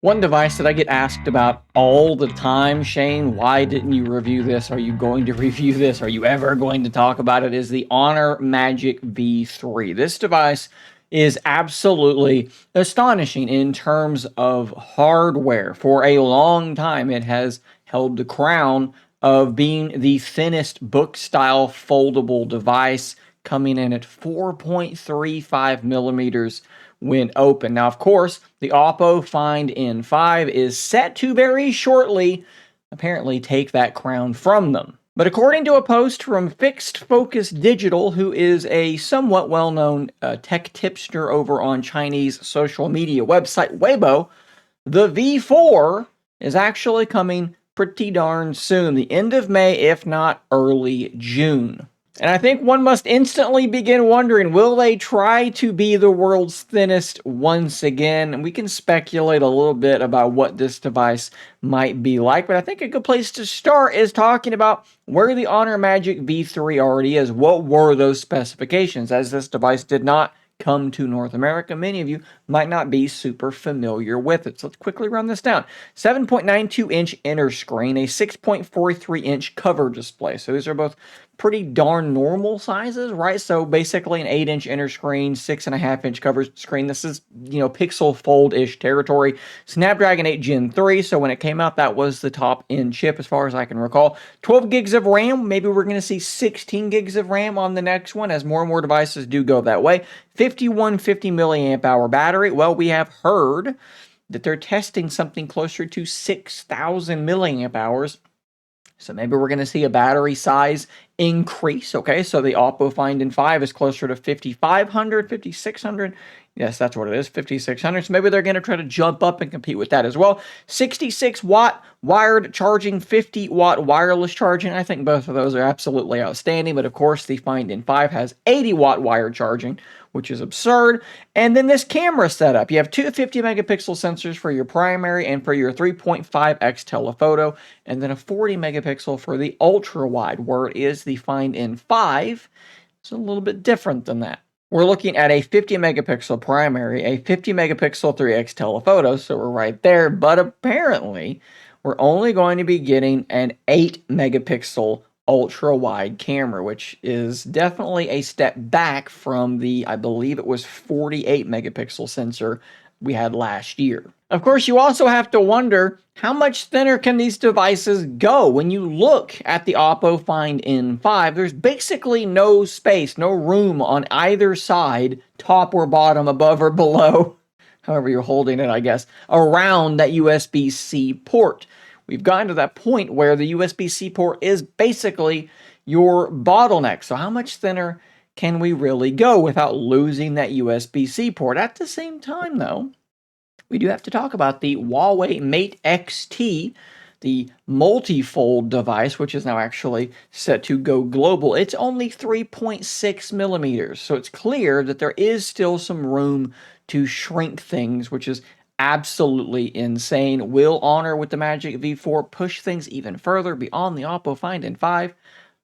One device that I get asked about all the time, Shane, why didn't you review this? Are you going to review this? Are you ever going to talk about it? Is the Honor Magic V3. This device is absolutely astonishing in terms of hardware. For a long time, it has held the crown of being the thinnest book style foldable device, coming in at 4.35 millimeters when open. Now, of course, the Oppo Find N5 is set to very shortly apparently take that crown from them. But according to a post from Fixed Focus Digital, who is a somewhat well-known tech tipster over on Chinese social media website Weibo, the V4 is actually coming pretty darn soon, the end of May, if not early June. And I think one must instantly begin wondering, will they try to be the world's thinnest once again? And we can speculate a little bit about what this device might be like, but I think a good place to start is talking about where the Honor Magic V3 already is. What were those specifications, as this device did not come to North America? Many of you might not be super familiar with it. So let's quickly run this down. 7.92-inch inner screen, a 6.43-inch cover display. So these are both pretty darn normal sizes, right? So basically an 8-inch inner screen, 6.5-inch cover screen. This is, Pixel Fold-ish territory. Snapdragon 8 Gen 3, so when it came out, that was the top-end chip as far as I can recall. 12 gigs of RAM, maybe we're going to see 16 gigs of RAM on the next one, as more and more devices do go that way. 5150 milliamp hour battery. Well, we have heard that they're testing something closer to 6,000 milliamp hours. So maybe we're going to see a battery size increase, okay? So the Oppo Find N5 is closer to 5,500, 5,600. Yes, that's what it is, 5,600. So maybe they're going to try to jump up and compete with that as well. 66-watt wired charging, 50-watt wireless charging. I think both of those are absolutely outstanding. But of course, the Find N5 has 80-watt wired charging, which is absurd. And then this camera setup. You have two 50-megapixel sensors for your primary and for your 3.5x telephoto, and then a 40-megapixel for the ultra-wide, where it is the Find N5. It's a little bit different than that. We're looking at a 50-megapixel primary, a 50-megapixel 3x telephoto, so we're right there, but apparently we're only going to be getting an 8-megapixel ultra-wide camera, which is definitely a step back from the, I believe it was 48-megapixel sensor we had last year. Of course, you also have to wonder, how much thinner can these devices go? When you look at the Oppo Find N5, there's basically no space, no room on either side, top or bottom, above or below, however you're holding it, I guess, around that USB-C port. We've gotten to that point where the USB-C port is basically your bottleneck. So how much thinner can we really go without losing that USB-C port? At the same time, though, we do have to talk about the Huawei Mate X-T, the multi-fold device, which is now actually set to go global. It's only 3.6 millimeters, so it's clear that there is still some room to shrink things, which is absolutely insane. Will Honor with the Magic V4 push things even further beyond the Oppo Find N5?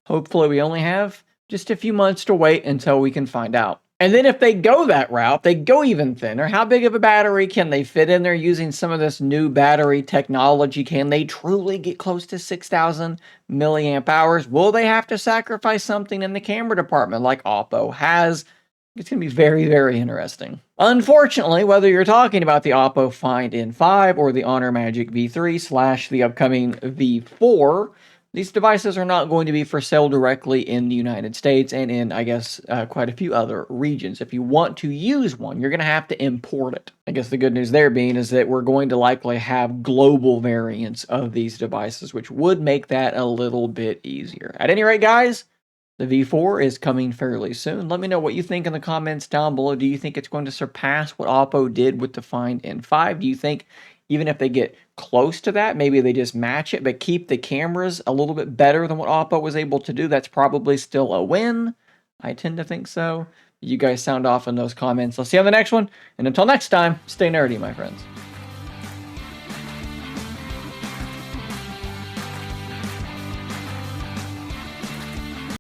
Hopefully we only have just a few months to wait until we can find out. And then if they go that route, they go even thinner, how big of a battery can they fit in there using some of this new battery technology? Can they truly get close to 6,000 milliamp hours? Will they have to sacrifice something in the camera department like Oppo has? It's going to be very, very interesting. Unfortunately, whether you're talking about the Oppo Find N5 or the Honor Magic V3 / the upcoming V4, these devices are not going to be for sale directly in the United States and in, I guess, quite a few other regions. If you want to use one, you're going to have to import it. I guess the good news there being is that we're going to likely have global variants of these devices, which would make that a little bit easier. At any rate, guys, the V4 is coming fairly soon. Let me know what you think in the comments down below. Do you think it's going to surpass what Oppo did with the Find N5? Do you think even if they get close to that, maybe they just match it, but keep the cameras a little bit better than what Oppo was able to do? That's probably still a win. I tend to think so. You guys sound off in those comments. I'll see you on the next one. And until next time, stay nerdy, my friends.